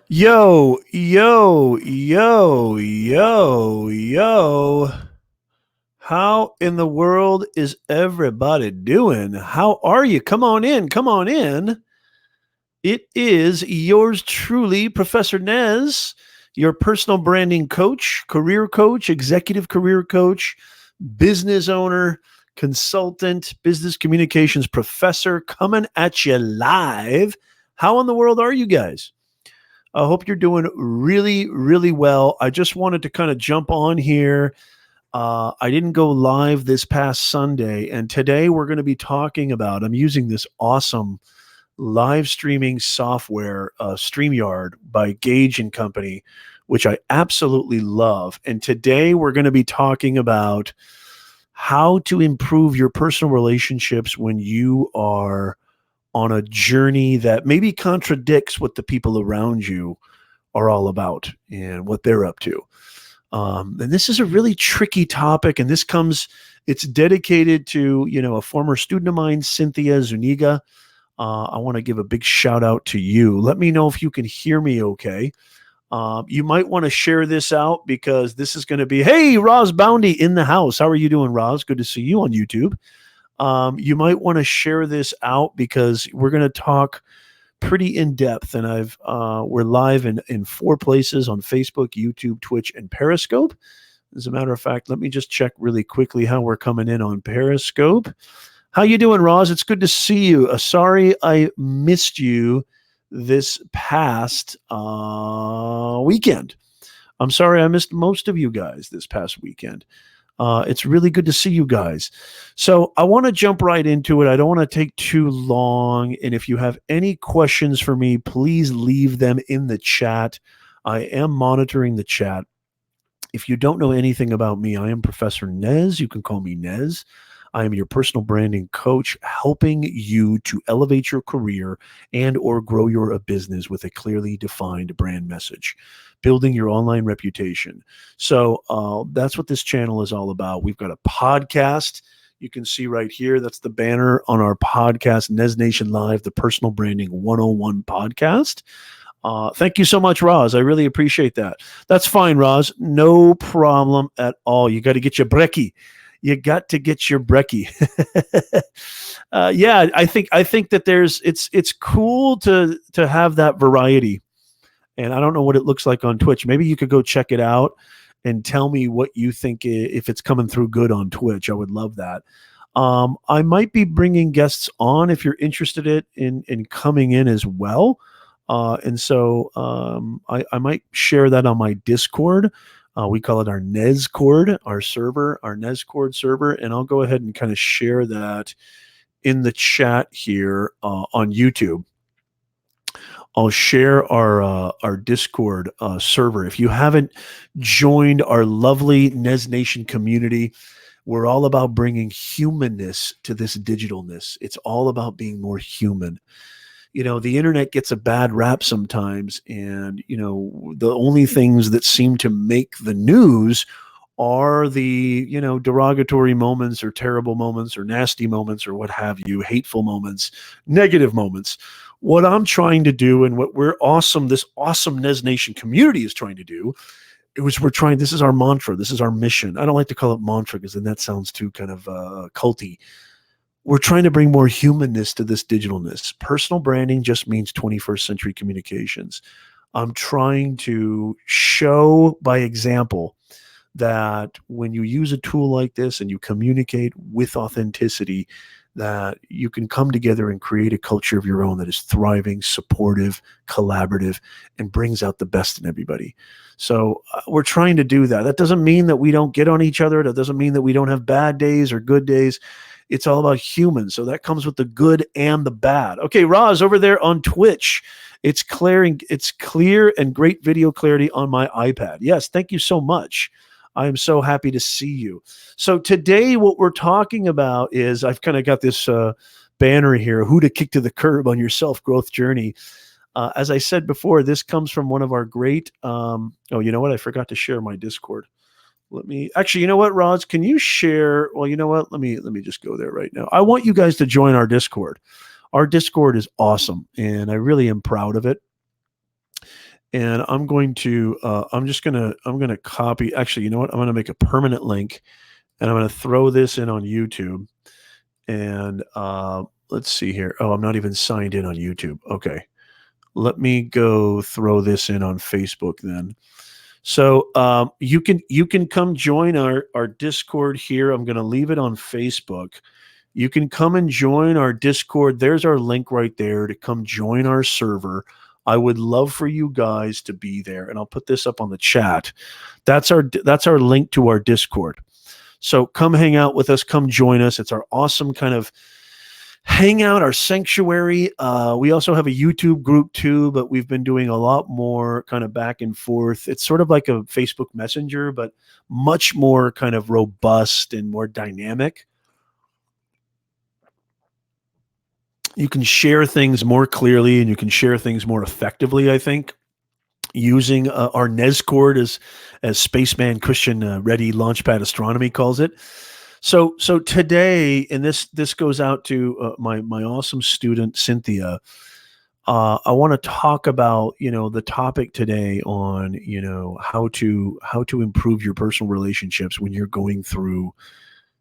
Yo, yo, yo, yo, yo. How in the world is everybody doing? How are you? Come on in. Come on in. It is yours truly, Professor Nez, your personal branding coach, executive career coach, business owner, consultant, business communications professor, coming at you live. How in the world are you guys? I hope you're doing really, really well. I just wanted to kind of jump on here. I didn't go live this past Sunday, and today we're going to be talking about. I'm using this awesome live streaming software, StreamYard by Gage and Company, which I absolutely love. And today we're going to be talking about how to improve your personal relationships when you are on a journey that maybe contradicts what the people around you are all about and what they're up to. And this is a really tricky topic, and it's dedicated to, a former student of mine, Cynthia Zuniga. I want to give a big shout out to you. Let me know if you can hear me okay. You might want to share this out because this is going to be, hey, Roz Boundy in the house. How are you doing, Roz? Good to see you on YouTube. You might want to share this out because we're going to talk pretty in depth, and we're live in four places on Facebook, YouTube, Twitch, and Periscope. As a matter of fact, let me just check really quickly how we're coming in on Periscope. How you doing, Roz? It's good to see you. Sorry I missed you this past weekend. I'm sorry I missed most of you guys this past weekend. It's really good to see you guys. So I want to jump right into it. I don't want to take too long. And if you have any questions for me, please leave them in the chat. I am monitoring the chat. If you don't know anything about me, I am Professor Nez. You can call me Nez. I am your personal branding coach, helping you to elevate your career and or grow your business with a clearly defined brand message, building your online reputation. So that's what this channel is all about. We've got a podcast. You can see right here, that's the banner on our podcast, Nez Nation Live, the Personal Branding 101 podcast. Thank you so much, Roz. I really appreciate that. That's fine, Roz. No problem at all. You got to get your brekkie. You got to get your brekkie. Yeah, I think that it's cool to have that variety. And I don't know what it looks like on Twitch. Maybe you could go check it out and tell me what you think if it's coming through good on Twitch. I would love that. I might be bringing guests on if you're interested in coming in as well. And so I might share that on my Discord. We call it our Nezcord, our server, our Nezcord server. And I'll go ahead and kind of share that in the chat here on YouTube. I'll share our Discord server. If you haven't joined our lovely Nez Nation community, we're all about bringing humanness to this digitalness. It's all about being more human. The internet gets a bad rap sometimes, and the only things that seem to make the news are the derogatory moments or terrible moments or nasty moments or what have you, hateful moments, negative moments. What I'm trying to do, and what this awesome Nez Nation community is trying to do, this is our mantra, this is our mission. I don't like to call it mantra because then that sounds too kind of culty. We're trying to bring more humanness to this digitalness. Personal branding just means 21st century communications. I'm trying to show by example that when you use a tool like this and you communicate with authenticity, that you can come together and create a culture of your own that is thriving, supportive, collaborative, and brings out the best in everybody. So we're trying to do that. That doesn't mean that we don't get on each other. That doesn't mean that we don't have bad days or good days. It's all about humans. So that comes with the good and the bad. Okay, Roz, over there on Twitch, it's clear and great video clarity on my iPad. Yes, thank you so much. I am so happy to see you. So today what we're talking about is, I've kind of got this banner here, who to kick to the curb on your self-growth journey. As I said before, this comes from one of our great, oh, you know what? I forgot to share my Discord. Actually, you know what, Roz, can you share? Well, you know what? Let me just go there right now. I want you guys to join our Discord. Our Discord is awesome, and I really am proud of it. and I'm going to copy. Actually, you know what? I'm going to make a permanent link, and I'm going to throw this in on YouTube. And let's see here. Oh, I'm not even signed in on YouTube. Okay. Let me go throw this in on Facebook then. So you can come join our Discord here. I'm going to leave it on Facebook. You can come and join our Discord. There's our link right there to come join our server. I would love for you guys to be there, and I'll put this up on the chat. That's our link to our Discord. So come hang out with us. Come join us. It's our awesome kind of hangout, our sanctuary. We also have a YouTube group too, but we've been doing a lot more kind of back and forth. It's sort of like a Facebook Messenger, but much more kind of robust and more dynamic. You can share things more clearly and you can share things more effectively, I think, using our Nez cord as Spaceman Christian Reddy Launchpad Astronomy calls it. So today, and this goes out to my awesome student Cynthia. I want to talk about the topic today on how to improve your personal relationships when you're going through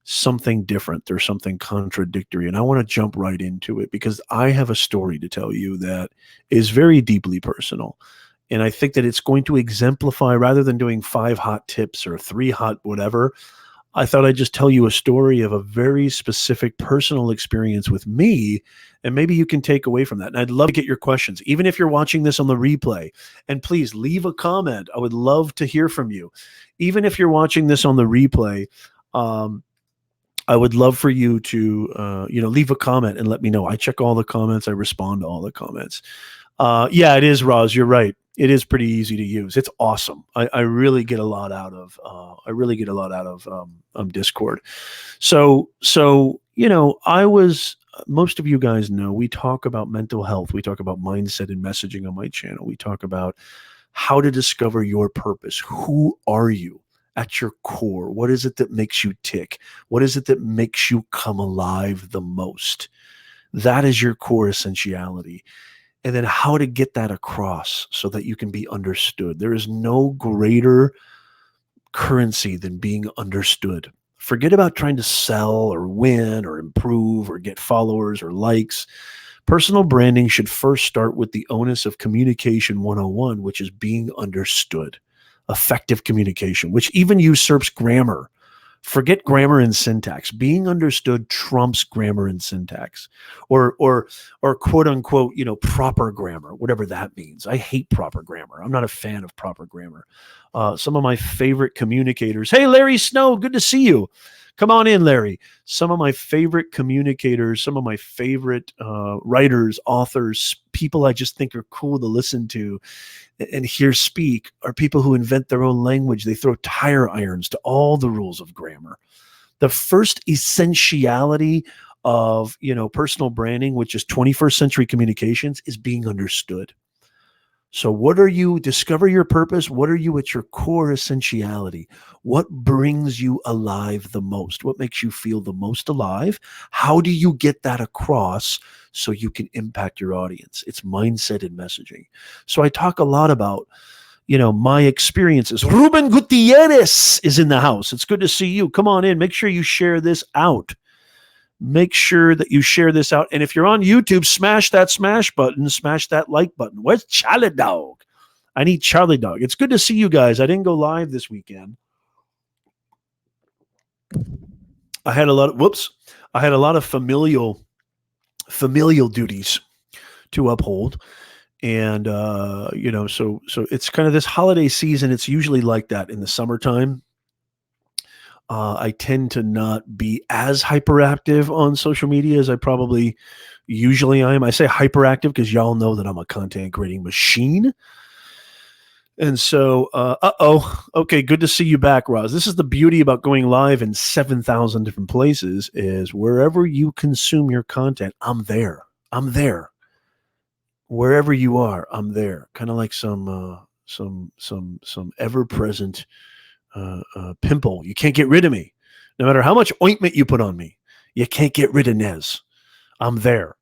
something different or something contradictory. And I want to jump right into it because I have a story to tell you that is very deeply personal. And I think that it's going to exemplify, rather than doing 5 hot tips or 3 hot whatever, I thought I'd just tell you a story of a very specific personal experience with me, and maybe you can take away from that. And I'd love to get your questions, even if you're watching this on the replay. And please leave a comment. I would love to hear from you. Even if you're watching this on the replay, I would love for you to, leave a comment and let me know. I check all the comments. I respond to all the comments. Yeah, it is, Roz. You're right. It is pretty easy to use. It's awesome. I really get a lot out of. Discord. So I was. Most of you guys know we talk about mental health. We talk about mindset and messaging on my channel. We talk about how to discover your purpose. Who are you at your core? What is it that makes you tick? What is it that makes you come alive the most? That is your core essentiality. And then how to get that across so that you can be understood. There is no greater currency than being understood. Forget about trying to sell or win or improve or get followers or likes. Personal branding should first start with the onus of communication 101, which is being understood. Effective communication, which even usurps grammar. Forget grammar and syntax. Being understood trumps grammar and syntax, or quote unquote, proper grammar, whatever that means. I hate proper grammar. I'm not a fan of proper grammar. Some of my favorite communicators. Hey, Larry Snow, good to see you. Come on in, Larry. Some of my favorite communicators, some of my favorite writers, authors, people I just think are cool to listen to and hear speak are people who invent their own language. They throw tire irons to all the rules of grammar. The first essentiality of personal branding, which is 21st century communications, is being understood. So what are you? Discover your purpose. What are you at your core essentiality? What brings you alive the most? What makes you feel the most alive? How do you get that across so you can impact your audience? It's mindset and messaging. So I talk a lot about, my experiences. Ruben Gutierrez is in the house. It's good to see you. Come on in. Make sure you share this out. Make sure that you share this out. And if you're on YouTube, smash that smash button, smash that like button. Where's Charlie Dog? I need Charlie Dog. It's good to see you guys. I didn't go live this weekend. I had a lot of familial duties to uphold. And, so it's kind of this holiday season. It's usually like that in the summertime. I tend to not be as hyperactive on social media as I probably usually am. I say hyperactive because y'all know that I'm a content creating machine. And so, okay, good to see you back, Roz. This is the beauty about going live in 7,000 different places is wherever you consume your content, I'm there. I'm there. Wherever you are, I'm there. Kind of like some ever-present pimple. You can't get rid of me. No matter how much ointment you put on me, you can't get rid of Nez. I'm there.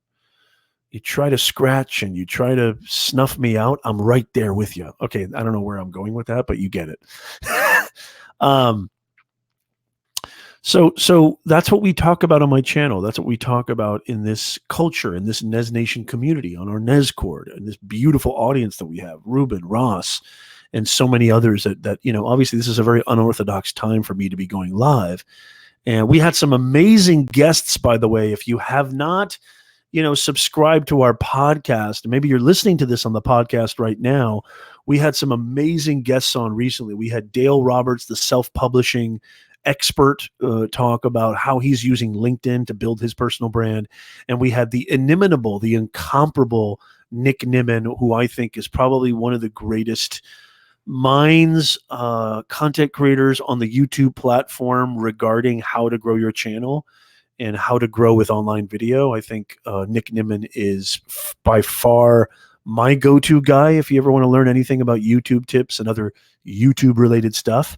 You try to scratch and you try to snuff me out, I'm right there with you. Okay, I don't know where I'm going with that, but you get it. um, so that's what we talk about on my channel. That's what we talk about in this culture, in this Nez Nation community, on our Nez Cord, and this beautiful audience that we have, Ruben, Ross, and so many others that obviously this is a very unorthodox time for me to be going live. And we had some amazing guests, by the way. If you have not, subscribe to our podcast, maybe you're listening to this on the podcast right now. We had some amazing guests on recently. We had Dale Roberts, the self-publishing expert, talk about how he's using LinkedIn to build his personal brand. And we had the inimitable, the incomparable Nick Nimmin, who I think is probably one of the greatest minds, content creators on the YouTube platform regarding how to grow your channel and how to grow with online video. I think Nick Nimmin is by far my go-to guy if you ever want to learn anything about YouTube tips and other YouTube-related stuff.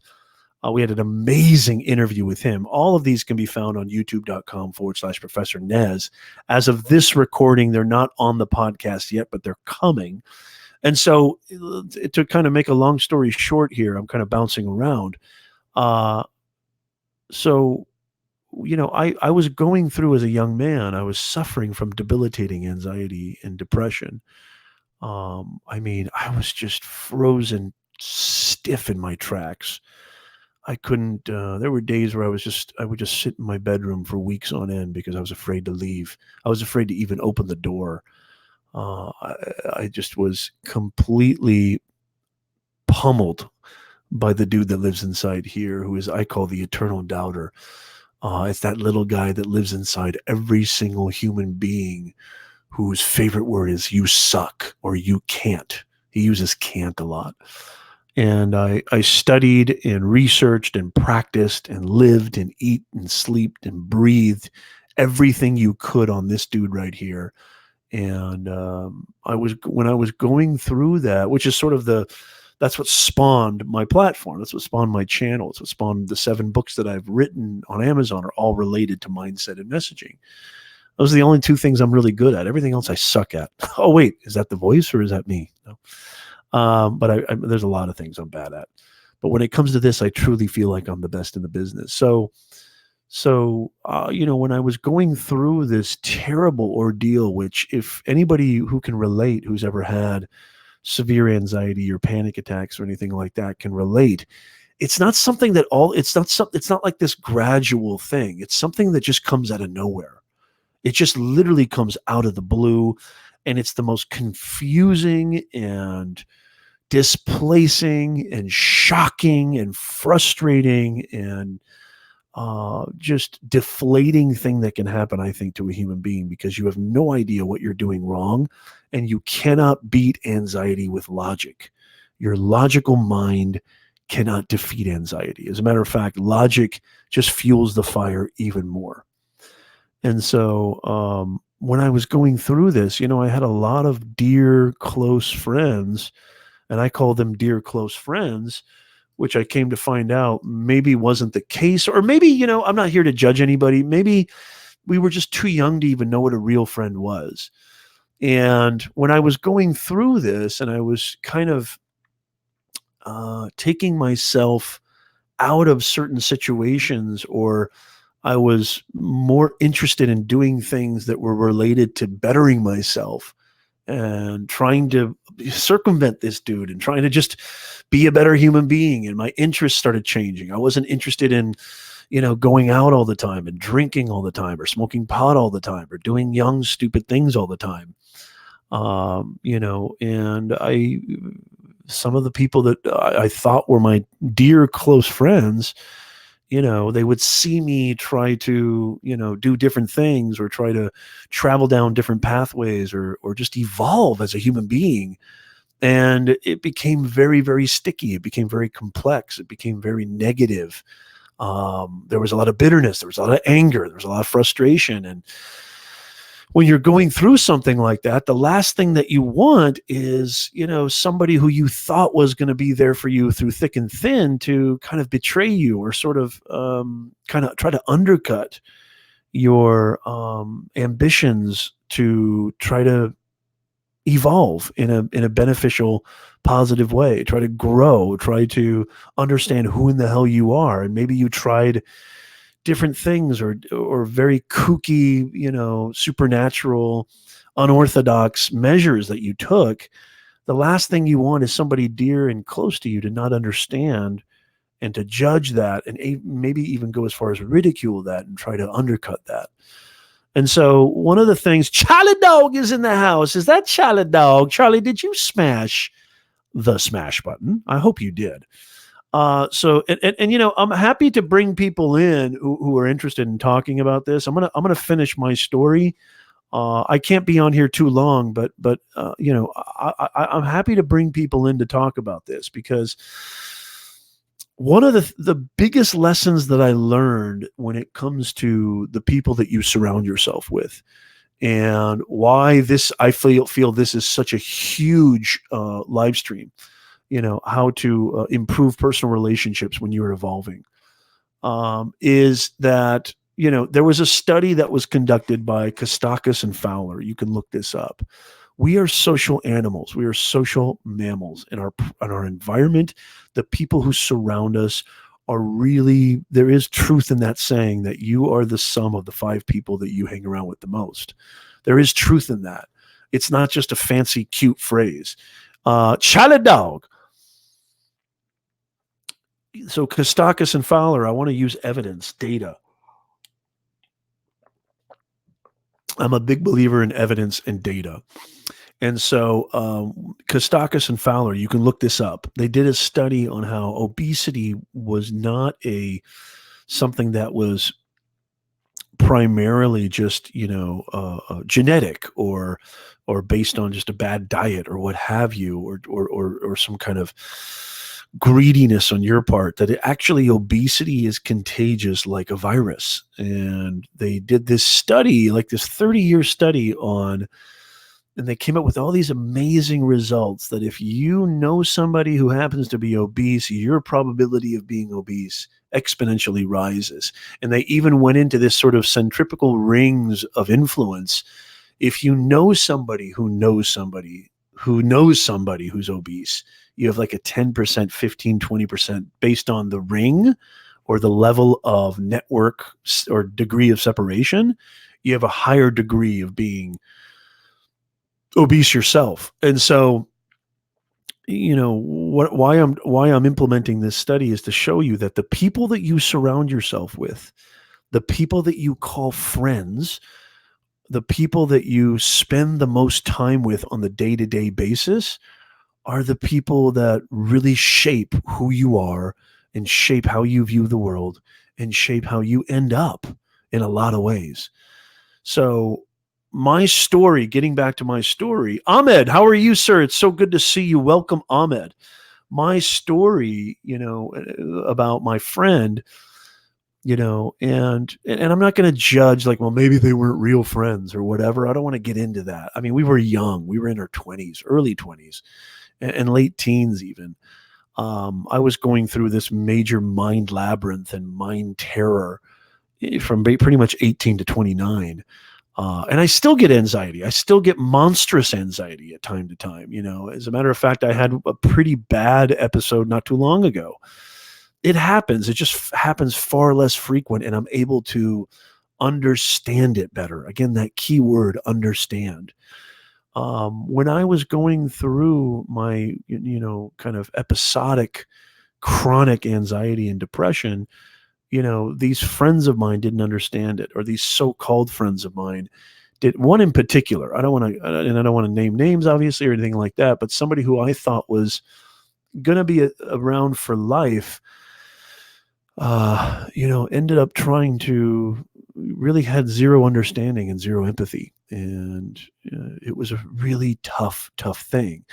We had an amazing interview with him. All of these can be found on youtube.com/Professor Nez. As of this recording, they're not on the podcast yet, but they're coming. And so to kind of make a long story short here, I'm kind of bouncing around. So I was going through as a young man, I was suffering from debilitating anxiety and depression. I was just frozen stiff in my tracks. I couldn't, there were days where I would just sit in my bedroom for weeks on end because I was afraid to leave. I was afraid to even open the door. I just was completely pummeled by the dude that lives inside here, who is, I call the eternal doubter. It's that little guy that lives inside every single human being whose favorite word is "you suck" or "you can't." He uses "can't" a lot. And I studied and researched and practiced and lived and eat and slept and breathed everything you could on this dude right here. And when I was going through that, which is sort of that's what spawned my platform. That's what spawned my channel. It's what spawned the 7 books that I've written on Amazon, are all related to mindset and messaging. Those are the only 2 things I'm really good at. Everything else I suck at. Oh, wait, is that the voice or is that me? No. But there's a lot of things I'm bad at. But when it comes to this, I truly feel like I'm the best in the business. So when I was going through this terrible ordeal, which if anybody who can relate, who's ever had severe anxiety or panic attacks or anything like that can relate, it's not something that it's not like this gradual thing. It's something that just comes out of nowhere. It just literally comes out of the blue, and it's the most confusing and displacing and shocking and frustrating and just deflating thing that can happen, I think, to a human being, because you have no idea what you're doing wrong, and you cannot beat anxiety with logic. Your logical mind cannot defeat anxiety. As a matter of fact, logic just fuels the fire even more. And so when I was going through this, I had a lot of dear, close friends, and I call them dear, close friends, which I came to find out maybe wasn't the case. Or maybe, I'm not here to judge anybody. Maybe we were just too young to even know what a real friend was. And when I was going through this and I was kind of taking myself out of certain situations, or I was more interested in doing things that were related to bettering myself and trying to circumvent this dude and trying to just be a better human being. And my interests started changing. I wasn't interested in, going out all the time and drinking all the time or smoking pot all the time or doing young, stupid things all the time. And some of the people that I thought were my dear close friends, they would see me try to, do different things or try to travel down different pathways or just evolve as a human being. And it became very, very sticky. It became very complex. It became very negative. There was a lot of bitterness. There was a lot of anger. There was a lot of frustration. And when you're going through something like that, the last thing that you want is, somebody who you thought was going to be there for you through thick and thin to kind of betray you or sort of kind of try to undercut your ambitions to try to evolve in a beneficial, positive way, try to grow, try to understand who in the hell you are. And maybe you tried different things or very kooky, supernatural, unorthodox measures that you took. The last thing you want is somebody dear and close to you to not understand and to judge that, and maybe even go as far as ridicule that and try to undercut that. And so one of the things, Charlie Dog is in the house. Is that Charlie Dog? Charlie, did you smash the smash button? I hope you did. I'm happy to bring people in who are interested in talking about this. I'm gonna finish my story. I can't be on here too long, but I'm happy to bring people in to talk about this, because one of the biggest lessons that I learned when it comes to the people that you surround yourself with, and why this I feel this is such a huge live stream, how to improve personal relationships when you're evolving, is that there was a study that was conducted by Kostakis and Fowler. You can look this up. We are social animals. We are social mammals. In our environment, the people who surround us are really, there is truth in that saying that you are the sum of the 5 people that you hang around with the most. There is truth in that. It's not just a fancy, cute phrase. Charlie Dog. So Kostakis and Fowler, I want to use evidence, data. I'm a big believer in evidence and data. And so Kostakis and Fowler, you can look this up. They did a study on how obesity was not something that was primarily just, genetic or based on just a bad diet or what have you, or some kind of greediness on your part, that actually obesity is contagious like a virus. And they did this study, like this 30-year study and they came up with all these amazing results that if you know somebody who happens to be obese, your probability of being obese exponentially rises. And they even went into this sort of centripetal rings of influence. If you know somebody who knows somebody who knows somebody who's obese, you have like a 10%, 15, 20% based on the ring or the level of network or degree of separation. You have a higher degree of being obese yourself. And so, why I'm implementing this study is to show you that the people that you surround yourself with, the people that you call friends, the people that you spend the most time with on the day-to-day basis are the people that really shape who you are and shape how you view the world and shape how you end up in a lot of ways. So my story, getting back to my story, Ahmed, how are you, sir? It's so good to see you. Welcome, Ahmed. My story, about my friend, and I'm not going to judge like, well, maybe they weren't real friends or whatever. I don't want to get into that. I mean, we were young. We were in our 20s, early 20s and late teens even. I was going through this major mind labyrinth and mind terror from pretty much 18 to 29. And I still get anxiety. I still get monstrous anxiety at time to time. As a matter of fact, I had a pretty bad episode not too long ago. It happens. It just happens far less frequent, and I'm able to understand it better. Again, that key word, understand. When I was going through my, kind of episodic chronic anxiety and depression, these friends of mine didn't understand it, or these so-called friends of mine did. One in particular, I don't want to name names, obviously, or anything like that, but somebody who I thought was going to be around for life, ended up trying to really had zero understanding and zero empathy. And it was a really tough thing.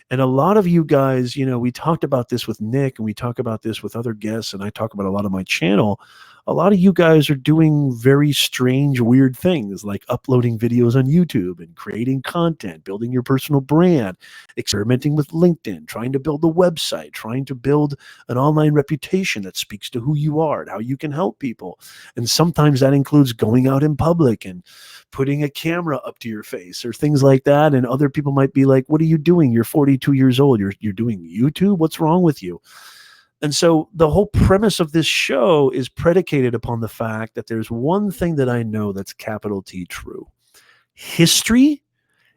And a lot of you guys, we talked about this with Nick, and we talk about this with other guests, and I talk about a lot of my channel a lot of you guys are doing very strange, weird things like uploading videos on YouTube and creating content, building your personal brand, experimenting with LinkedIn, trying to build a website, trying to build an online reputation that speaks to who you are and how you can help people. And sometimes that includes going out in public and putting a camera up to your face or things like that. And other people might be like, what are you doing? You're 42 years old. You're doing YouTube? What's wrong with you? And so the whole premise of this show is predicated upon the fact that there's one thing that I know that's capital T true. History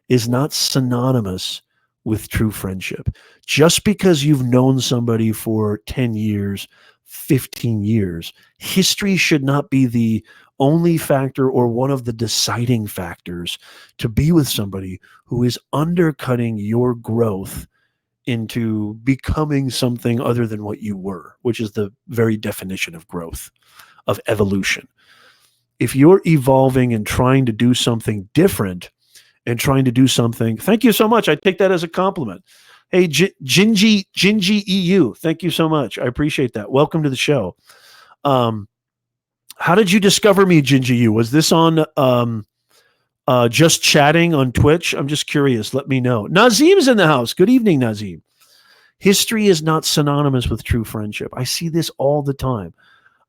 is not synonymous with true friendship. Just because you've known somebody for 10 years, 15 years, history should not be the only factor or one of the deciding factors to be with somebody who is undercutting your growth into becoming something other than what you were, which is the very definition of growth, of evolution. If you're evolving and trying to do something different and trying to do something, thank you so much. I take that as a compliment. Hey, Gingy EU, thank you so much. I appreciate that. Welcome to the show. How did you discover me, Gingy U? Was this on just chatting on Twitch? I'm just curious. Let me know. Nazim's in the house. Good evening, Nazim. History is not synonymous with true friendship. I see this all the time.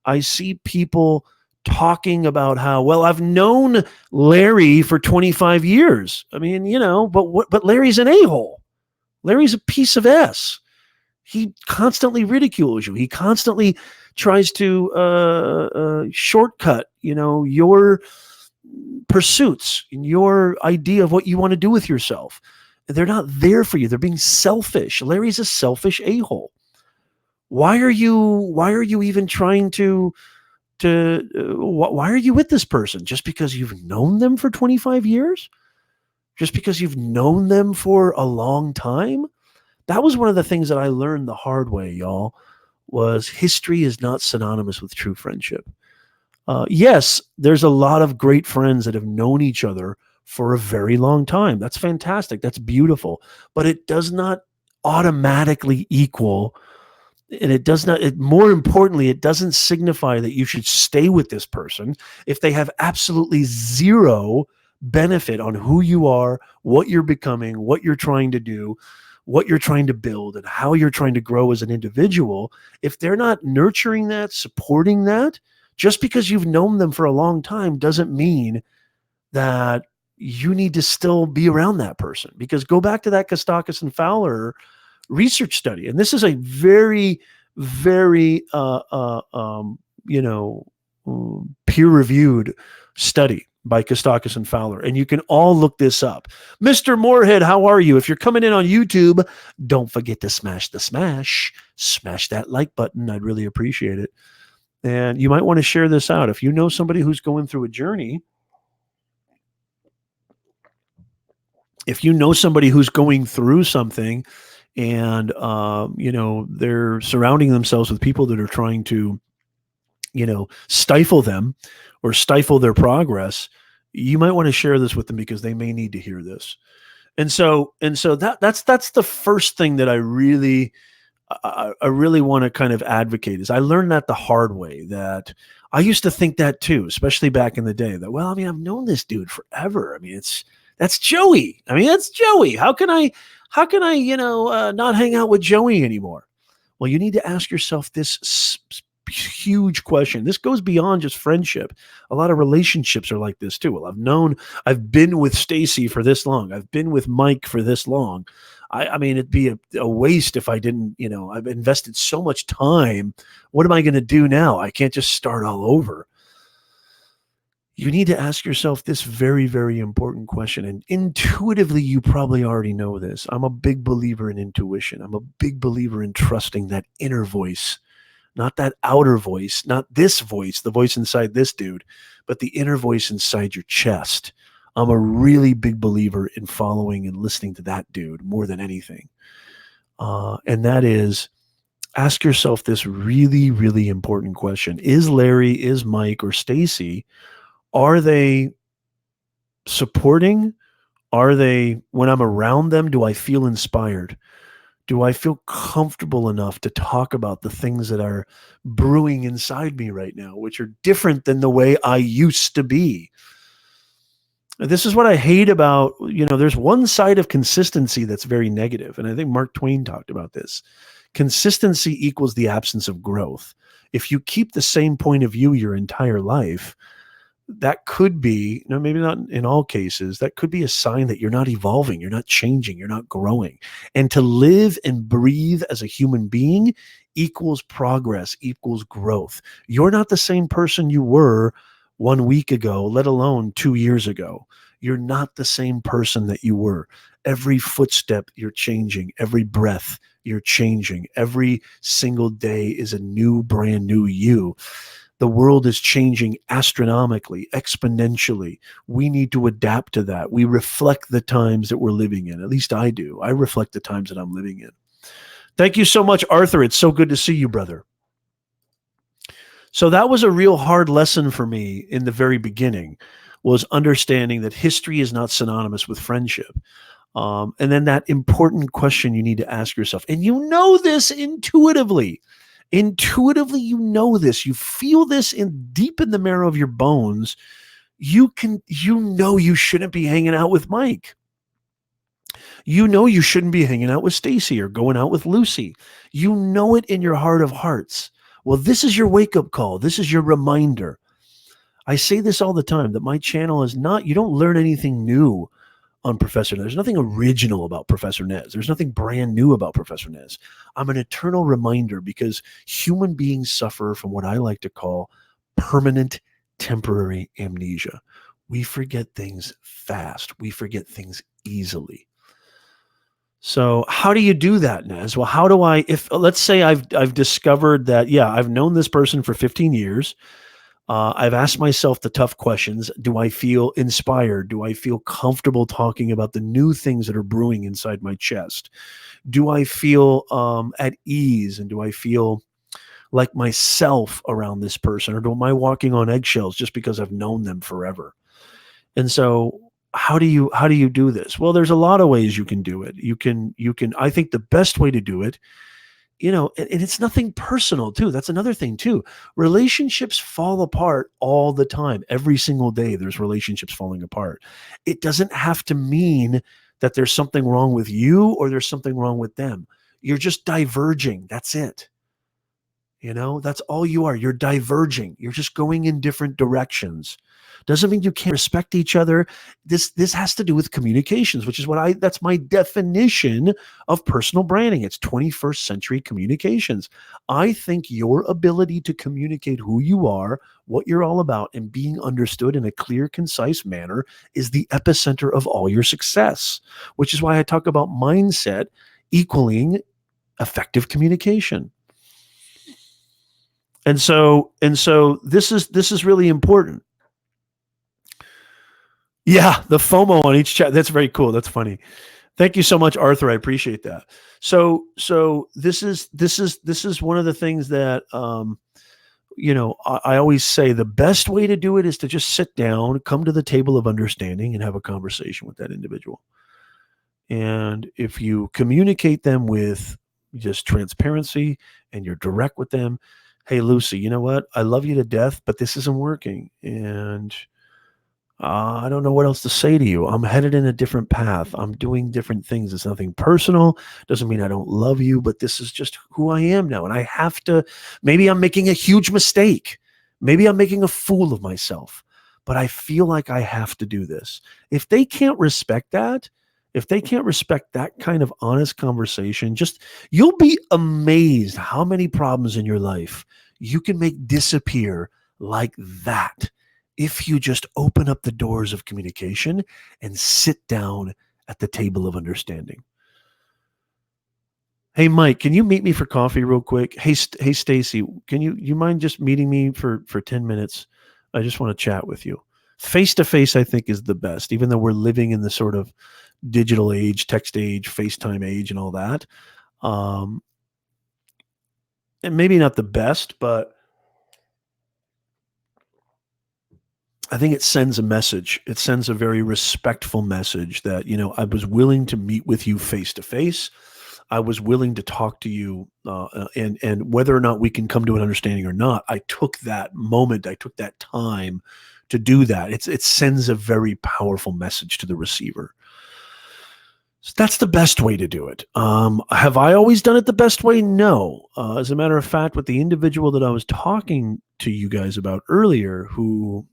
I see people talking about how, well, I've known Larry for 25 years. I mean, but Larry's an a-hole. Larry's a piece of S. He constantly ridicules you. He constantly tries to shortcut, your pursuits and your idea of what you want to do with yourself. They're not there for you. They're being selfish. Larry's a selfish a-hole. Why are you even trying why are you with this person? Just because you've known them for 25 years? Just because you've known them for a long time? That was one of the things that I learned the hard way, y'all, was history is not synonymous with true friendship. Yes, there's a lot of great friends that have known each other for a very long time. That's fantastic. That's beautiful. But it does not automatically equal, and more importantly, it doesn't signify that you should stay with this person if they have absolutely zero benefit on who you are, what you're becoming, what you're trying to do, what you're trying to build, and how you're trying to grow as an individual. If they're not nurturing that, supporting that, just because you've known them for a long time doesn't mean that you need to still be around that person. Because go back to that Kostakis and Fowler research study, and this is a very, very peer-reviewed study by Kostakis and Fowler, and you can all look this up. Mr. Moorhead, how are you? If you're coming in on YouTube, don't forget to smash that like button. I'd really appreciate it. And you might want to share this out. If you know somebody who's going through a journey, if you know somebody who's going through something and, they're surrounding themselves with people that are trying to, stifle them or stifle their progress, you might want to share this with them because they may need to hear this. And so that's the first thing that I really want to kind of advocate is I learned that the hard way. That I used to think that too, especially back in the day, that, well, I mean, I've known this dude forever. I mean, that's Joey. I mean, that's Joey. How can I, not hang out with Joey anymore? Well, you need to ask yourself this huge question. This goes beyond just friendship. A lot of relationships are like this too. Well, I've been with Stacy for this long. I've been with Mike for this long. I mean, it'd be a waste if I didn't, I've invested so much time. What am I going to do now? I can't just start all over. You need to ask yourself this very, very important question. And intuitively, you probably already know this. I'm a big believer in intuition. I'm a big believer in trusting that inner voice, not that outer voice, not this voice, the voice inside this dude, but the inner voice inside your chest. I'm a really big believer in following and listening to that dude more than anything. And that is, ask yourself this really, really important question. Is Larry, is Mike, or Stacy, are they supporting? Are they, when I'm around them, do I feel inspired? Do I feel comfortable enough to talk about the things that are brewing inside me right now, which are different than the way I used to be? This is what I hate about, there's one side of consistency that's very negative, and I think Mark Twain talked about this. Consistency equals the absence of growth. If you keep the same point of view your entire life, that could be, maybe not in all cases, that could be a sign that you're not evolving, you're not changing, you're not growing. And to live and breathe as a human being equals progress, equals growth. You're not the same person you were 1 week ago, let alone 2 years ago. You're not the same person that you were. Every footstep, you're changing. Every breath, you're changing. Every single day is a new, brand new you. The world is changing astronomically, exponentially. We need to adapt to that. We reflect the times that we're living in. At least I do. I reflect the times that I'm living in. Thank you so much, Arthur. It's so good to see you, brother. So that was a real hard lesson for me in the very beginning, was understanding that history is not synonymous with friendship. And then that important question you need to ask yourself, and you know this intuitively. Intuitively, you know this. You feel this deep in the marrow of your bones. You know you shouldn't be hanging out with Mike. You know you shouldn't be hanging out with Stacy or going out with Lucy. You know it in your heart of hearts. Well, this is your wake-up call. This is your reminder. I say this all the time, that my channel is not, you don't learn anything new on Professor Nez. There's nothing original about Professor Nez. There's nothing brand new about Professor Nez. I'm an eternal reminder, because human beings suffer from what I like to call permanent temporary amnesia. We forget things fast. We forget things easily. So how do you do that, Nez? Well, how do I, if let's say I've discovered that, yeah, I've known this person for 15 years. I've asked myself the tough questions. Do I feel inspired? Do I feel comfortable talking about the new things that are brewing inside my chest? Do I feel at ease? And do I feel like myself around this person? Or am I walking on eggshells just because I've known them forever? And so how do you do this? Well, there's a lot of ways you can do it. You can, I think the best way to do it, and it's nothing personal too. That's another thing too. Relationships fall apart all the time. Every single day there's relationships falling apart. It doesn't have to mean that there's something wrong with you or there's something wrong with them. You're just diverging. That's it. That's all you are. You're diverging. You're just going in different directions. Doesn't mean you can't respect each other. This has to do with communications, which is that's my definition of personal branding. It's 21st century communications. I think your ability to communicate who you are, what you're all about, and being understood in a clear, concise manner is the epicenter of all your success, which is why I talk about mindset equaling effective communication. And so this is really important. Yeah, the FOMO on each chat. That's very cool. That's funny. Thank you so much, Arthur. I appreciate that. So this is one of the things that I always say the best way to do it is to just sit down, come to the table of understanding, and have a conversation with that individual. And if you communicate them with just transparency and you're direct with them, hey, Lucy, you know what? I love you to death, but this isn't working. And I don't know what else to say to you. I'm headed in a different path. I'm doing different things. It's nothing personal. Doesn't mean I don't love you, but this is just who I am now. And I have to, maybe I'm making a huge mistake. Maybe I'm making a fool of myself, but I feel like I have to do this. If they can't respect that, if they can't respect that kind of honest conversation, you'll be amazed how many problems in your life you can make disappear like that if you just open up the doors of communication and sit down at the table of understanding. Hey, Mike, can you meet me for coffee real quick? Hey, Stacy, can you mind just meeting me for 10 minutes? I just want to chat with you. Face to face, I think, is the best, even though we're living in the sort of digital age, text age, FaceTime age, and all that. And maybe not the best, but I think it sends a message. It sends a very respectful message that, I was willing to meet with you face to face. I was willing to talk to you, and whether or not we can come to an understanding or not, I took that moment, I took that time to do that. It sends a very powerful message to the receiver. So that's the best way to do it. Have I always done it the best way? No. As a matter of fact, with the individual that I was talking to you guys about earlier, who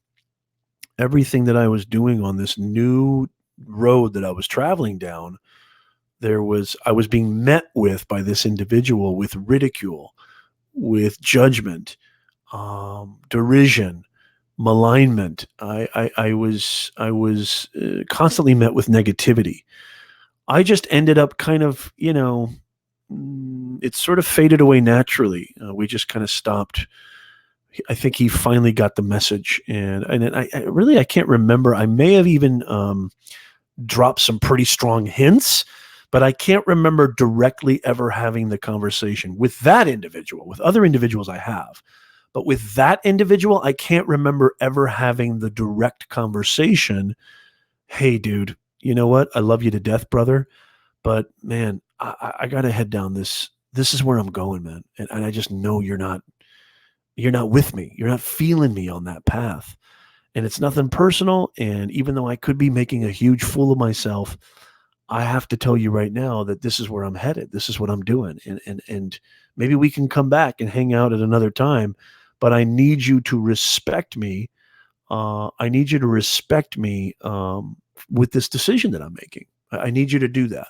everything that I was doing on this new road that I was traveling down, I was being met with by this individual with ridicule, with judgment, derision, malignment. I was constantly met with negativity. I just ended up kind of, it sort of faded away naturally. We just kind of stopped. I think he finally got the message, and I can't remember. I may have even dropped some pretty strong hints, but I can't remember directly ever having the conversation with that individual. With other individuals, I have, but with that individual, I can't remember ever having the direct conversation. Hey, dude, you know what? I love you to death, brother. But man, I got to head down this. This is where I'm going, man. And I just know you're not with me. You're not feeling me on that path. And it's nothing personal. And even though I could be making a huge fool of myself, I have to tell you right now that this is where I'm headed. This is what I'm doing. And maybe we can come back and hang out at another time. But I need you to respect me. I need you to respect me with this decision that I'm making. I need you to do that.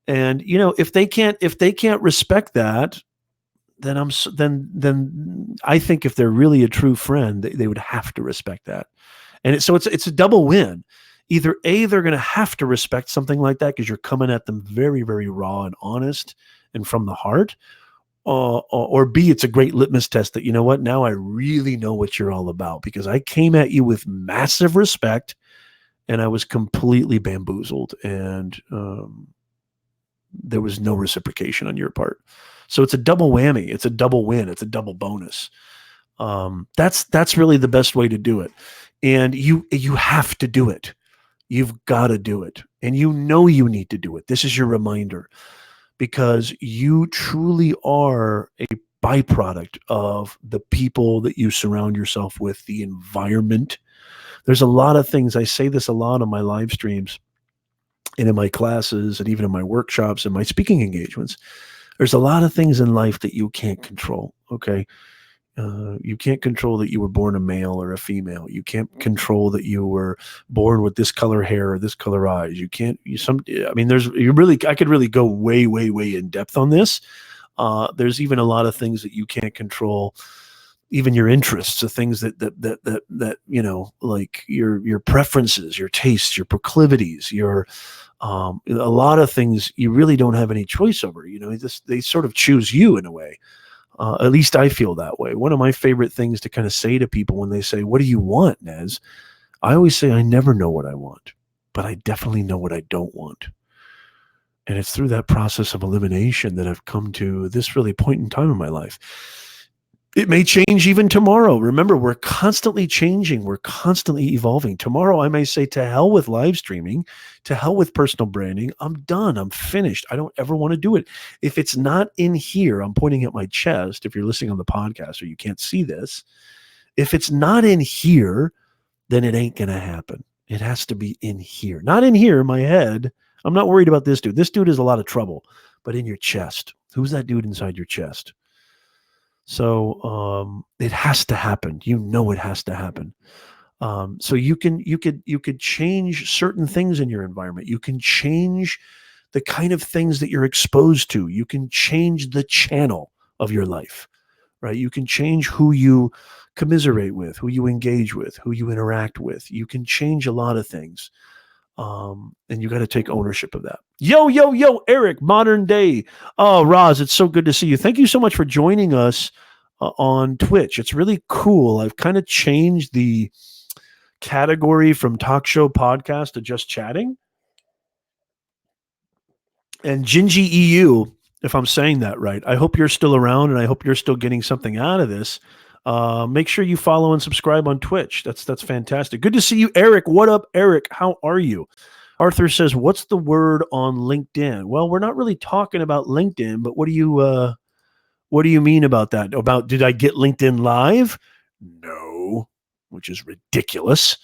And if they can't respect that, then then I think if they're really a true friend, they would have to respect that. And so it's a double win. Either A, they're going to have to respect something like that because you're coming at them very, very raw and honest and from the heart. Or B, it's a great litmus test that, you know what, now I really know what you're all about because I came at you with massive respect and I was completely bamboozled and there was no reciprocation on your part. So it's a double whammy. It's a double win. It's a double bonus. That's really the best way to do it. And you have to do it. You've got to do it. And you need to do it. This is your reminder because you truly are a byproduct of the people that you surround yourself with, the environment. There's a lot of things. I say this a lot on my live streams and in my classes and even in my workshops and my speaking engagements. There's a lot of things in life that you can't control. Okay. You can't control that you were born a male or a female. You can't control that you were born with this color hair or this color eyes. I could really go way, way, way in depth on this. There's even a lot of things that you can't control, even your interests, the things that like your preferences, your tastes, your proclivities, a lot of things you really don't have any choice over. They sort of choose you in a way. At least I feel that way. One of my favorite things to kind of say to people when they say, "What do you want, Nez?" I always say, I never know what I want, but I definitely know what I don't want. And it's through that process of elimination that I've come to this really point in time in my life. It may change even tomorrow. Remember, we're constantly changing. We're constantly evolving. Tomorrow, I may say, to hell with live streaming, to hell with personal branding. I'm done. I'm finished. I don't ever want to do it. If it's not in here, I'm pointing at my chest. If you're listening on the podcast or you can't see this, if it's not in here, then it ain't going to happen. It has to be in here. Not in here, in my head. I'm not worried about this dude. This dude is a lot of trouble, but in your chest. Who's that dude inside your chest? So it has to happen. It has to happen. So you could change certain things in your environment. You can change the kind of things that you're exposed to. You can change the channel of your life, right? You can change who you commiserate with, who you engage with, who you interact with. You can change a lot of things. And you got to take ownership of that. Yo, Eric, modern day. Oh, Roz, it's so good to see you. Thank you so much for joining us on Twitch. It's really cool. I've kind of changed the category from talk show podcast to just chatting. And Gingy EU, if I'm saying that right, I hope you're still around and I hope you're still getting something out of this. Make sure you follow and subscribe on Twitch. That's fantastic. Good to see you, Eric. What up, Eric? How are you? Arthur says, "What's the word on LinkedIn?" Well, we're not really talking about LinkedIn, but what do you mean about that? About did I get LinkedIn Live? No, which is ridiculous.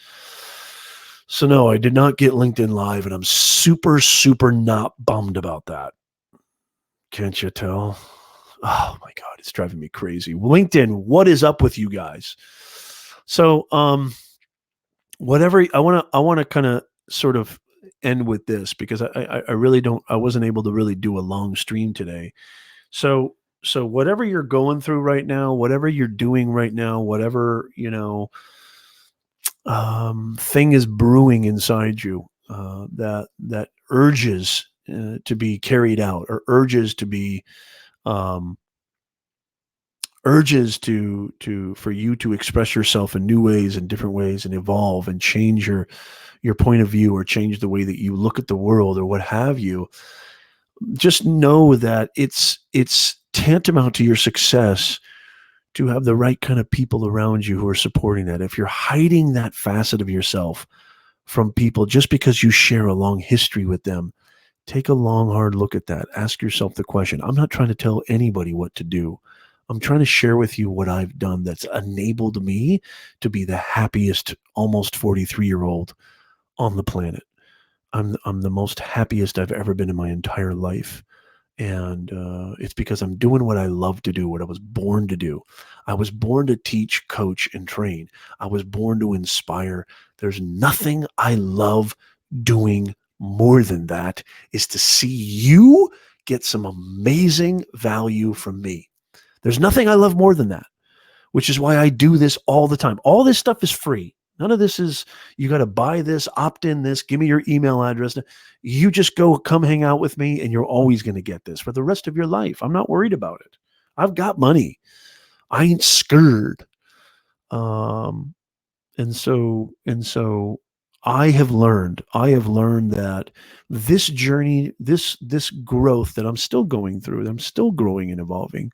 So no, I did not get LinkedIn Live, and I'm super, super not bummed about that. Can't you tell? Oh my God, it's driving me crazy. LinkedIn, what is up with you guys? So, whatever I want to kind of sort of end with this because I really don't, I wasn't able to really do a long stream today. So, so whatever you're going through right now, whatever you're doing right now, whatever, thing is brewing inside you, that urges to be carried out or um, urges to for you to express yourself in new ways and different ways and evolve and change your point of view or change the way that you look at the world or what have you. Just know that it's tantamount to your success to have the right kind of people around you who are supporting that. If you're hiding that facet of yourself from people just because you share a long history with them, take a long, hard look at that. Ask yourself the question. I'm not trying to tell anybody what to do. I'm trying to share with you what I've done that's enabled me to be the happiest almost 43-year-old on the planet. I'm the most happiest I've ever been in my entire life. And it's because I'm doing what I love to do, what I was born to do. I was born to teach, coach, and train. I was born to inspire. There's nothing I love doing more than that is to see you get some amazing value from me. There's nothing I love more than that, which is why I do this all the time. All this stuff is free. None of this is, you got to buy this, opt in this, give me your email address. You just come hang out with me and you're always going to get this for the rest of your life. I'm not worried about it. I've got money. I ain't scared. Um, and so I have learned that this journey, this growth that I'm still going through, that I'm still growing and evolving,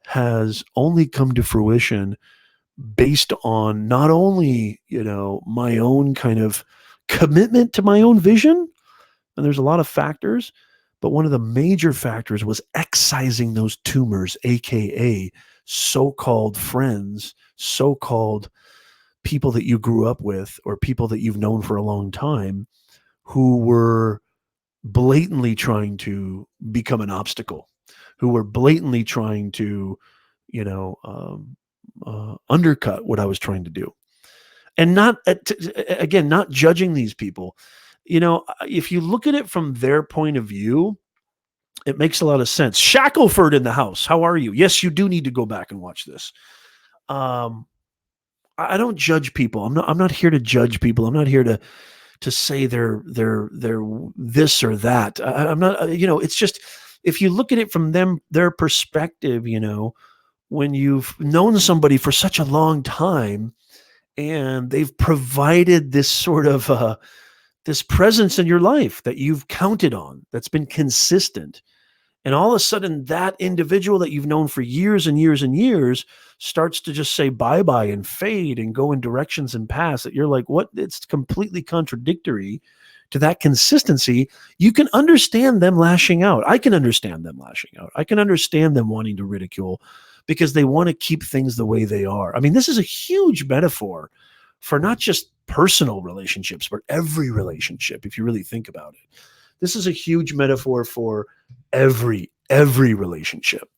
has only come to fruition based on not only, my own kind of commitment to my own vision, and there's a lot of factors, but one of the major factors was excising those tumors, aka so-called friends, so-called people that you grew up with or people that you've known for a long time who were blatantly trying to become an obstacle, who were blatantly trying to, undercut what I was trying to do. And not, again, not judging these people. If you look at it from their point of view, it makes a lot of sense. Shackleford in the house. How are you? Yes, you do need to go back and watch this. I don't judge people. I'm not here to judge people. I'm not here to say they're this or that. I'm not, it's just, if you look at it from their perspective, when you've known somebody for such a long time and they've provided this sort of this presence in your life that you've counted on, that's been consistent, and all of a sudden that individual that you've known for years and years and years starts to just say bye-bye and fade and go in directions and paths that you're like, what? It's completely contradictory to that consistency. You can understand them lashing out. I can understand them lashing out. I can understand them wanting to ridicule because they want to keep things the way they are. I mean, this is a huge metaphor for not just personal relationships, but every relationship, if you really think about it. This is a huge metaphor for every relationship.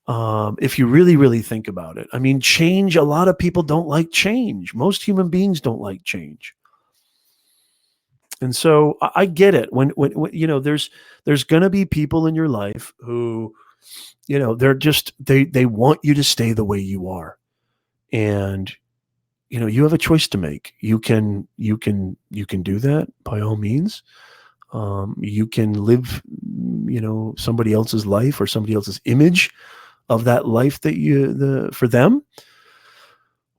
If you really, really think about it. I mean, change, a lot of people don't like change. Most human beings don't like change. And so I get it. When there's going to be people in your life who, they're just, they want you to stay the way you are. And, you have a choice to make. You can do that by all means. You can live, somebody else's life or somebody else's image of that life that for them,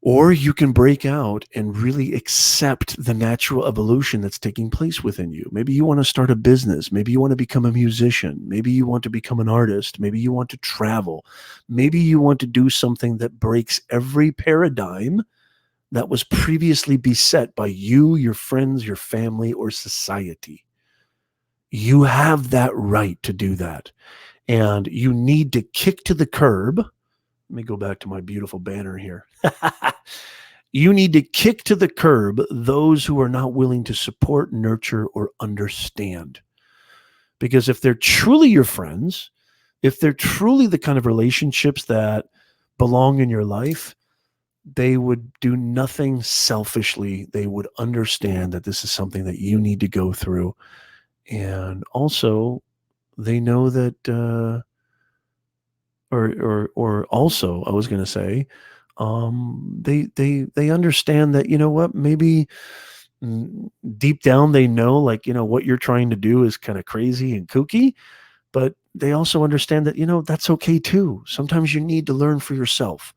or you can break out and really accept the natural evolution that's taking place within you. Maybe you want to start a business. Maybe you want to become a musician. Maybe you want to become an artist. Maybe you want to travel. Maybe you want to do something that breaks every paradigm that was previously beset by you, your friends, your family, or society. You have that right to do that. And you need to kick to the curb. Let me go back to my beautiful banner here. You need to kick to the curb those who are not willing to support, nurture, or understand. Because if they're truly your friends, if they're truly the kind of relationships that belong in your life, they would do nothing selfishly. They would understand that this is something that you need to go through. And also, they know that, or also, I was going to say, they understand that, you know what, maybe deep down they know, like, what you're trying to do is kind of crazy and kooky, but they also understand that, that's okay too. Sometimes you need to learn for yourself.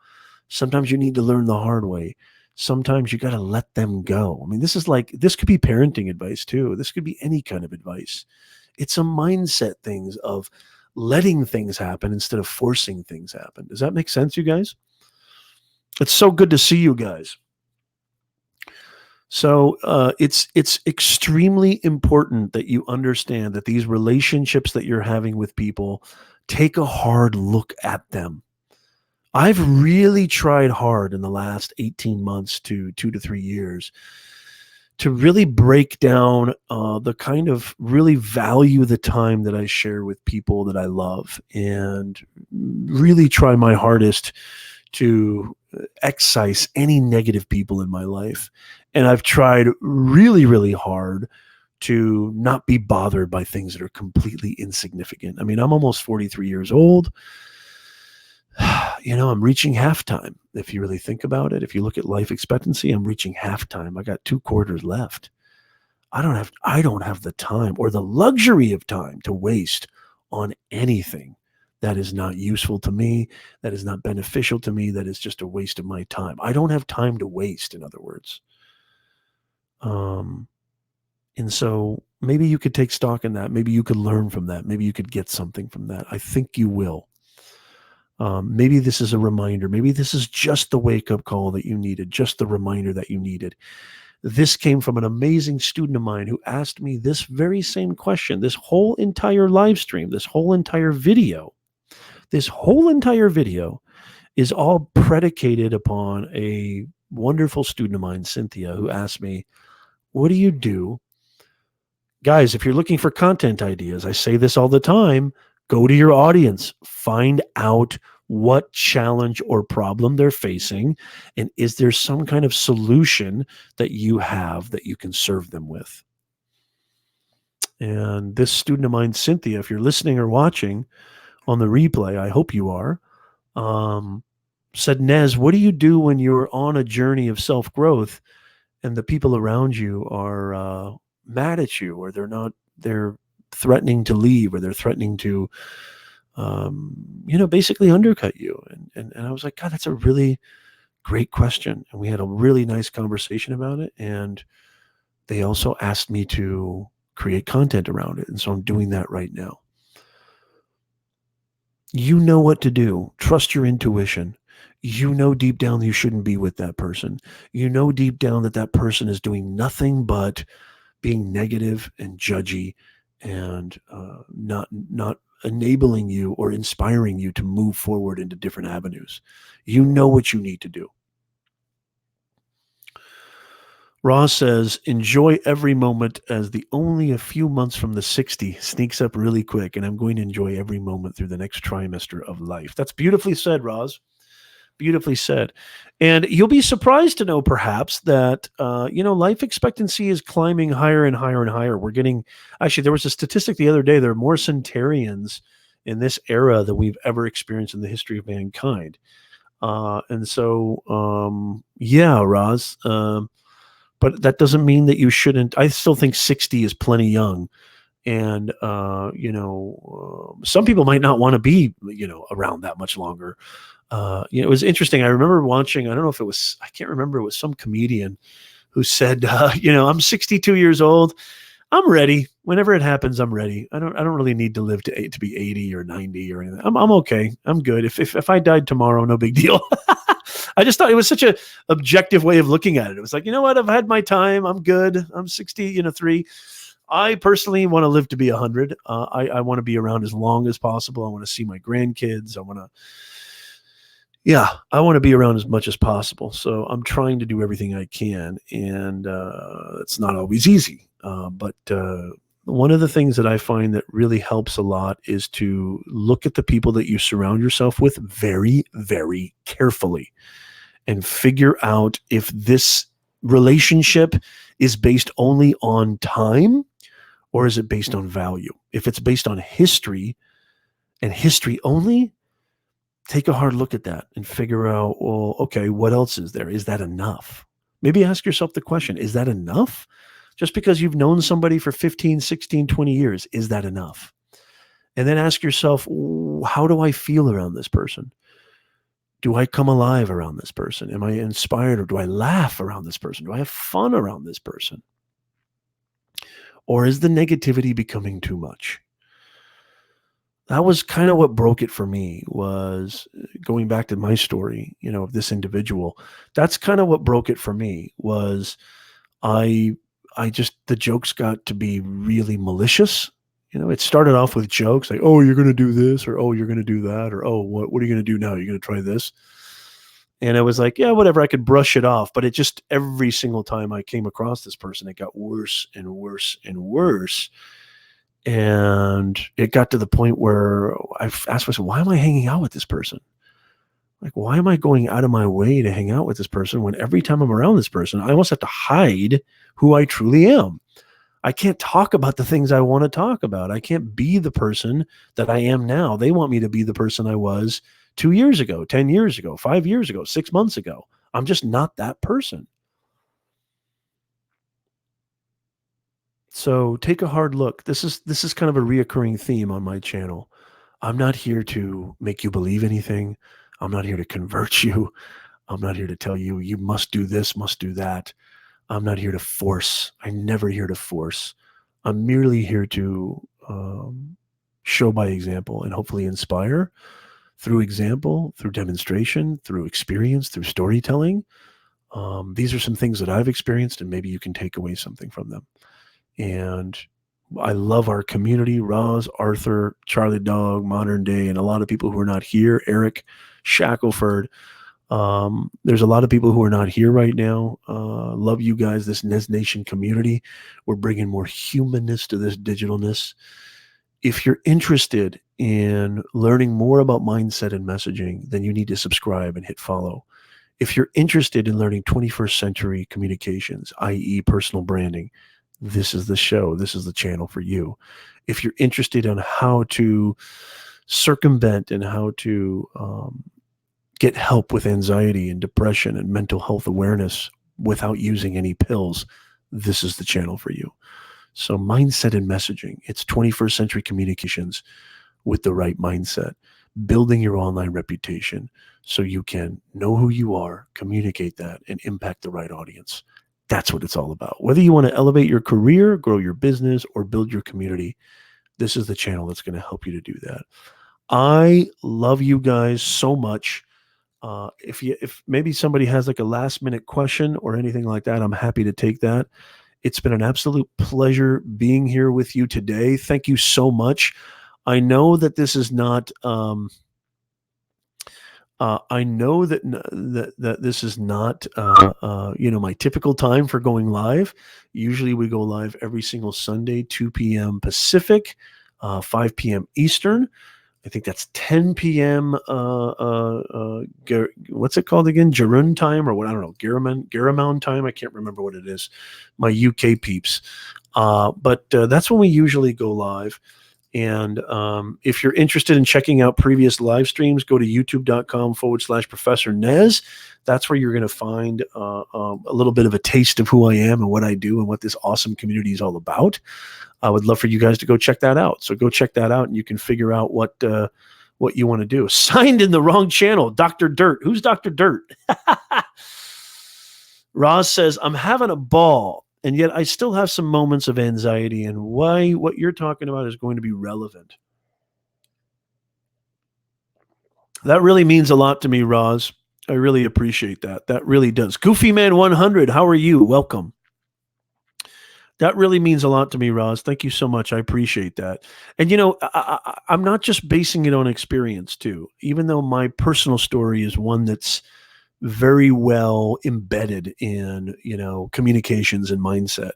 Sometimes you need to learn the hard way. Sometimes you got to let them go. I mean, this could be parenting advice too. This could be any kind of advice. It's a mindset things of letting things happen instead of forcing things happen. Does that make sense, you guys? It's so good to see you guys. So it's extremely important that you understand that these relationships that you're having with people, take a hard look at them. I've really tried hard in the last 18 months to 2 to 3 years to really break down the kind of really value the time that I share with people that I love, and really try my hardest to excise any negative people in my life. And I've tried really, really hard to not be bothered by things that are completely insignificant. I mean, I'm almost 43 years old. I'm reaching halftime. If you really think about it, if you look at life expectancy, I'm reaching halftime. I got 2 quarters left. I don't have the time or the luxury of time to waste on anything that is not useful to me, that is not beneficial to me, that is just a waste of my time. I don't have time to waste, in other words. And so maybe you could take stock in that. Maybe you could learn from that. Maybe you could get something from that. I think you will. Maybe this is a reminder. Maybe this is just the wake-up call that you needed, just the reminder that you needed. This came from an amazing student of mine who asked me this very same question. This whole entire live stream, this whole entire video is all predicated upon a wonderful student of mine, Cynthia, who asked me, what do you do? Guys, if you're looking for content ideas, I say this all the time, go to your audience, find out what challenge or problem they're facing, and is there some kind of solution that you have that you can serve them with? And this student of mine, Cynthia, if you're listening or watching on the replay, I hope you are, said, Nez, what do you do when you're on a journey of self-growth and the people around you are mad at you, or they're threatening to leave, or they're threatening to, basically undercut you? And I was like, God, that's a really great question. And we had a really nice conversation about it. And they also asked me to create content around it. And so I'm doing that right now. You know what to do. Trust your intuition. You know deep down you shouldn't be with that person. You know deep down that person is doing nothing but being negative and judgy, and not enabling you or inspiring you to move forward into different avenues. You know what you need to do. Ross says, enjoy every moment, as the only a few months from the 60 sneaks up really quick, and I'm going to enjoy every moment through the next trimester of life. That's beautifully said, Ross. Beautifully said. And you'll be surprised to know, perhaps, that, life expectancy is climbing higher and higher and higher. Actually, there was a statistic the other day, there are more centenarians in this era than we've ever experienced in the history of mankind. And so, yeah, Roz, but that doesn't mean that you shouldn't. I still think 60 is plenty young. And, some people might not want to be, around that much longer. It was interesting. I remember watching, I don't know if it was, I can't remember, it was some comedian who said, I'm 62 years old. I'm ready. Whenever it happens, I'm ready. I don't really need to live to be 80 or 90 or anything. I'm okay. I'm good. If I died tomorrow, no big deal. I just thought it was such a objective way of looking at it. It was like, you know what? I've had my time. I'm good. I'm 60, 3. I personally want to live to be 100. I want to be around as long as possible. I want to see my grandkids. I want to be around as much as possible. So I'm trying to do everything I can, and it's not always easy. But one of the things that I find that really helps a lot is to look at the people that you surround yourself with very, very carefully and figure out if this relationship is based only on time or is it based on value. If it's based on history and history only, take a hard look at that and figure out, well, okay, what else is there? Is that enough? Maybe ask yourself the question, is that enough? Just because you've known somebody for 15, 16, 20 years, is that enough? And then ask yourself, how do I feel around this person? Do I come alive around this person? Am I inspired, or do I laugh around this person? Do I have fun around this person? Or is the negativity becoming too much? That was kind of what broke it for me, was going back to my story, of this individual. That's kind of what broke it for me, was I the jokes got to be really malicious. It started off with jokes like, oh, you're going to do this, or, oh, you're going to do that, or, oh, what are you going to do now? You're going to try this. And I was like, yeah, whatever. I could brush it off. But it just, every single time I came across this person, it got worse and worse and worse. And it got to the point where I've asked myself, why am I hanging out with this person? Like, why am I going out of my way to hang out with this person when every time I'm around this person, I almost have to hide who I truly am? I can't talk about the things I want to talk about. I can't be the person that I am now. They want me to be the person I was 2 years ago, 10 years ago, 5 years ago, 6 months ago. I'm just not that person. So take a hard look. This is kind of a reoccurring theme on my channel. I'm not here to make you believe anything. I'm not here to convert you. I'm not here to tell you, you must do this, must do that. I'm not here to force. I'm never here to force. I'm merely here to show by example and hopefully inspire through example, through demonstration, through experience, through storytelling. These are some things that I've experienced, and maybe you can take away something from them. And I love our community, Roz, Arthur, Charlie Dog, Modern Day, and a lot of people who are not here, Eric, Shackelford. There's a lot of people who are not here right now. Love you guys, this Nez Nation community. We're bringing more humanness to this digitalness. If you're interested in learning more about mindset and messaging, then you need to subscribe and hit follow. If you're interested in learning 21st century communications, i.e. personal branding, this is the show. This is the channel for you. If you're interested in how to circumvent and how to get help with anxiety and depression and mental health awareness without using any pills, this is the channel for you. So mindset and messaging, it's 21st century communications with the right mindset, building your online reputation so you can know who you are, communicate that, and impact the right audience. That's what it's all about. Whether you want to elevate your career, grow your business, or build your community, this is the channel that's going to help you to do that. I love you guys so much. If maybe somebody has like a last minute question or anything like that, I'm happy to take that. It's been an absolute pleasure being here with you today. Thank you so much. I know that this is not, I know that this is not, my typical time for going live. Usually we go live every single Sunday, 2 p.m. Pacific, 5 p.m. Eastern. I think that's 10 p.m. What's it called again? Jarun time, or what? I don't know. Garamond time. I can't remember what it is. My UK peeps. But that's when we usually go live. And if you're interested in checking out previous live streams, go to youtube.com/Professor Nez. That's where you're going to find a little bit of a taste of who I am and what I do and what this awesome community is all about. I would love for you guys to go check that out. So go check that out, and you can figure out what you want to do. Signed in the wrong channel, Dr. Dirt. Who's Dr. Dirt? Roz says, I'm having a ball, and yet I still have some moments of anxiety, and why what you're talking about is going to be relevant. That really means a lot to me, Roz. I really appreciate that. That really does. Goofy Man 100, how are you? Welcome. That really means a lot to me, Roz. Thank you so much. I appreciate that. And I'm not just basing it on experience too. Even though my personal story is one that's very well embedded in, communications and mindset.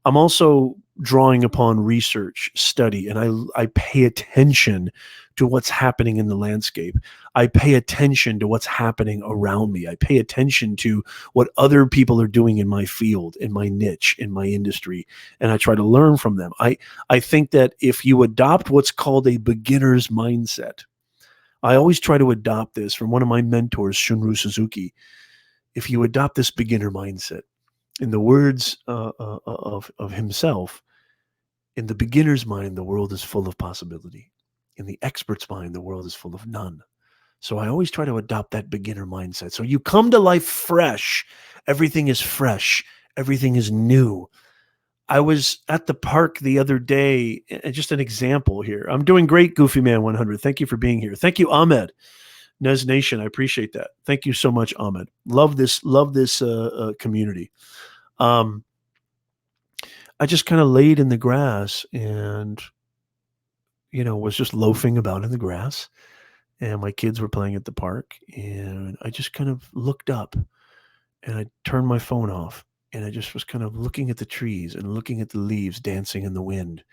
I'm also drawing upon research, study, and I pay attention to what's happening in the landscape. I pay attention to what's happening around me. I pay attention to what other people are doing in my field, in my niche, in my industry, and I try to learn from them. I think that if you adopt what's called a beginner's mindset, I always try to adopt this from one of my mentors, Shunru Suzuki. If you adopt this beginner mindset, in the words of himself, in the beginner's mind, the world is full of possibility. In the expert's mind, the world is full of none. So I always try to adopt that beginner mindset. So you come to life fresh. Everything is fresh. Everything is new. I was at the park the other day, and just an example here. I'm doing great, Goofy Man 100. Thank you for being here. Thank you, Ahmed. Nez Nation, I appreciate that. Thank you so much, Ahmed. Love this community. I just kind of laid in the grass and, was just loafing about in the grass. And my kids were playing at the park. And I just kind of looked up and I turned my phone off. And I just was kind of looking at the trees and looking at the leaves dancing in the wind.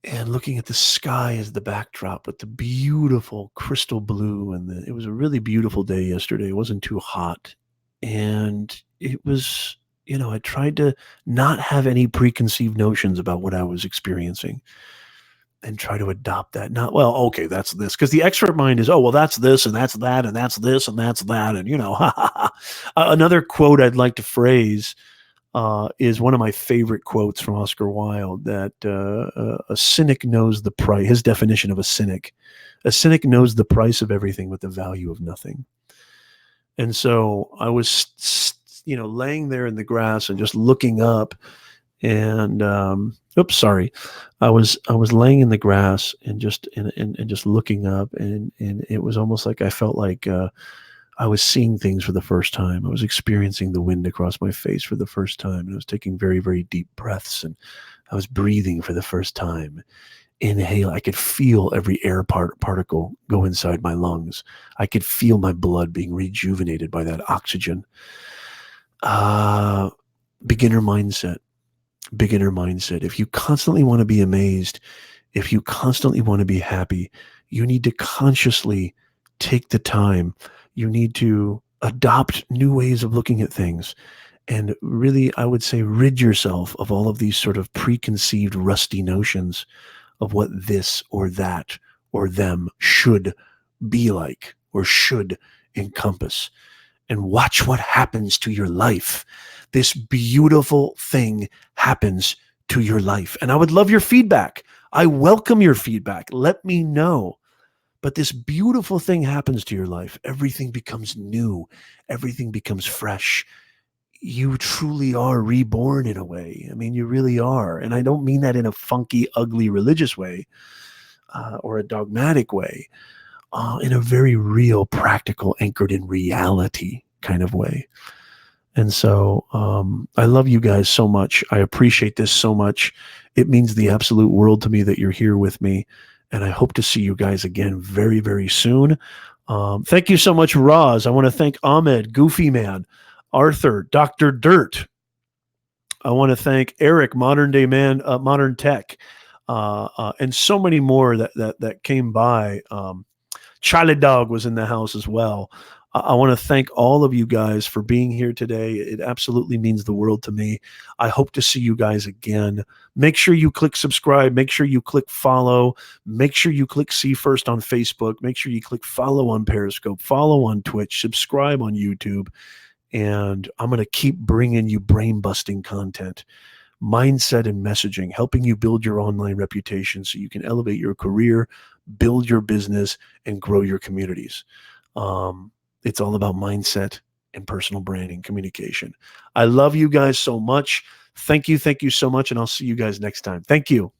And looking at the sky as the backdrop with the beautiful crystal blue. And it was a really beautiful day yesterday. It wasn't too hot. And it was, I tried to not have any preconceived notions about what I was experiencing and try to adopt that. Not, well, okay, that's this. Because the expert mind is, oh, well, that's this and that's that and that's this and that's that. And, another quote I'd like to phrase is one of my favorite quotes from Oscar Wilde, that a cynic knows the price. His definition of a cynic knows the price of everything but the value of nothing. And so I was, laying there in the grass and just looking up, and I was laying in the grass and just just looking up, and it was almost like I felt like I was seeing things for the first time. I was experiencing the wind across my face for the first time, and I was taking very, very deep breaths, and I was breathing for the first time. Inhale, I could feel every air particle go inside my lungs. I could feel my blood being rejuvenated by that oxygen. Beginner mindset. If you constantly want to be amazed, if you constantly want to be happy, you need to consciously take the time. You need to adopt new ways of looking at things. And really, I would say, rid yourself of all of these sort of preconceived, rusty notions of what this or that or them should be like or should encompass. And watch what happens to your life. This beautiful thing happens to your life. And I would love your feedback. I welcome your feedback. Let me know. But this beautiful thing happens to your life. Everything becomes new. Everything becomes fresh. You truly are reborn in a way. I mean, you really are. And I don't mean that in a funky, ugly religious way or a dogmatic way. In a very real, practical, anchored in reality kind of way. And so I love you guys so much. I appreciate this so much. It means the absolute world to me that you're here with me. And I hope to see you guys again very, very soon. Thank you so much, Roz. I want to thank Ahmed, Goofy Man, Arthur, Dr. Dirt. I want to thank Eric, Modern Day Man, Modern Tech, and so many more that came by. Charlie Dog was in the house as well. I want to thank all of you guys for being here today. It absolutely means the world to me. I hope to see you guys again. Make sure you click subscribe. Make sure you click follow. Make sure you click see first on Facebook. Make sure you click follow on Periscope, follow on Twitch, subscribe on YouTube. And I'm going to keep bringing you brain-busting content, mindset and messaging, helping you build your online reputation so you can elevate your career, build your business, and grow your communities. It's all about mindset and personal branding, communication. I love you guys so much. Thank you so much, and I'll see you guys next time. Thank you.